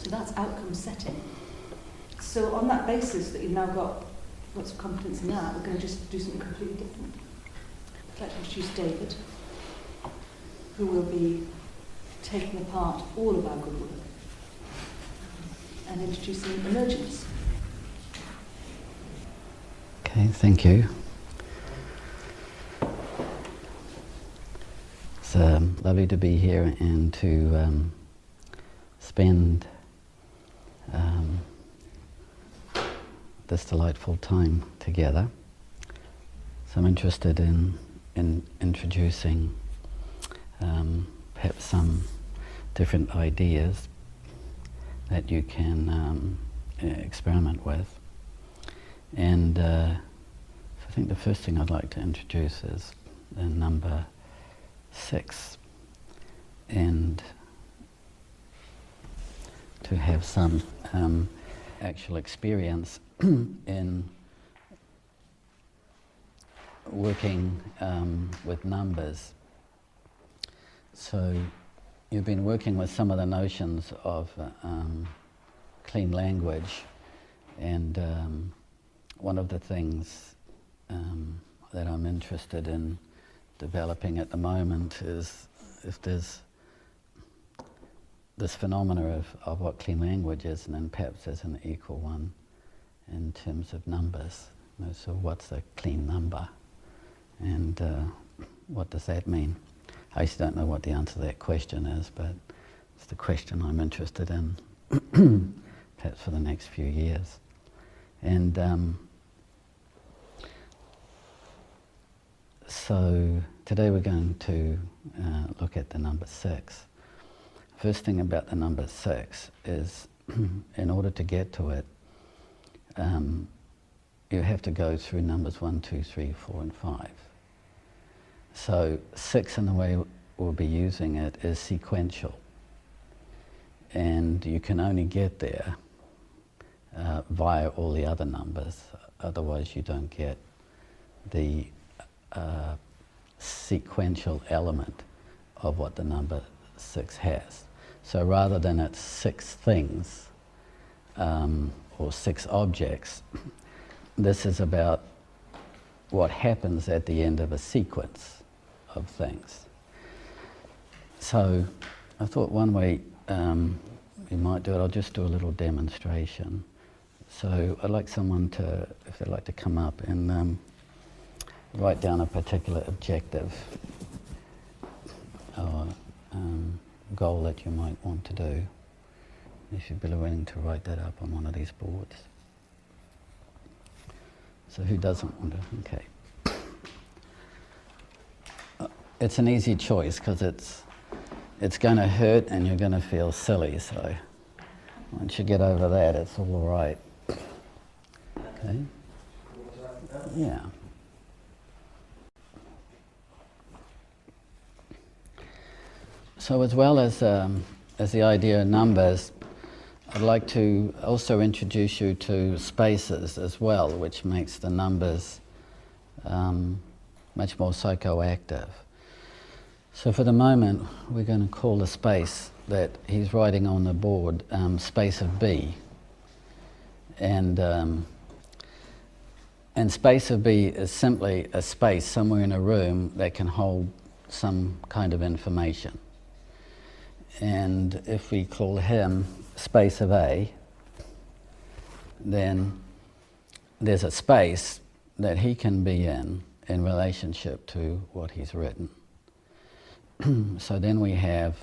So that's outcome setting. So on that basis that you've now got lots of confidence in that, we're going to just do something completely different. I'd like to introduce David, who will be taking apart all of our good work and introducing emergence. Okay, thank you. It's lovely to be here and to spend this delightful time together. So I'm interested in introducing perhaps some different ideas that you can experiment with. And so I think the first thing I'd like to introduce is number 6, and to have some actual experience in working with numbers. So you've been working with some of the notions of clean language, and one of the things that I'm interested in developing at the moment is if there's this phenomena of what clean language is, and then perhaps there's an equal one in terms of numbers. So what's a clean number? And what does that mean? I actually don't know what the answer to that question is, but it's the question I'm interested in perhaps for the next few years. And so today we're going to look at the number 6. First thing about the number 6 is in order to get to it, you have to go through numbers 1, 2, 3, 4, and 5. So 6, in the way we'll be using it, is sequential. And you can only get there via all the other numbers, otherwise you don't get the sequential element of what the number 6 has. So rather than it's 6 things or 6 objects, this is about what happens at the end of a sequence of things. So I thought one way we might do it, I'll just do a little demonstration. So I'd like someone to, if they'd like to come up and write down a particular objective or goal that you might want to do. You should be willing to write that up on one of these boards. So who doesn't want to? Okay. It's an easy choice because it's going to hurt and you're going to feel silly. So once you get over that, it's all right. Okay. Yeah. So as well as the idea of numbers, I'd like to also introduce you to spaces as well, which makes the numbers much more psychoactive. So for the moment, we're going to call the space that he's writing on the board space of B. And space of B is simply a space somewhere in a room that can hold some kind of information. And if we call him space of A, then there's a space that he can be in relationship to what he's written. So then we have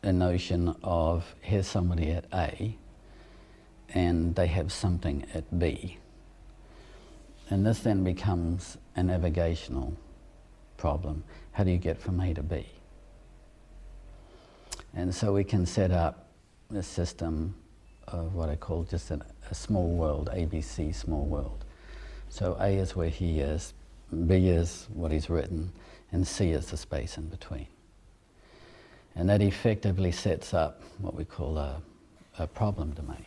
a notion of here's somebody at A and they have something at B. And this then becomes a navigational problem. How do you get from A to B? And so we can set up a system of what I call just a small world, ABC small world. So A is where he is, B is what he's written, and C is the space in between. And that effectively sets up what we call a problem domain.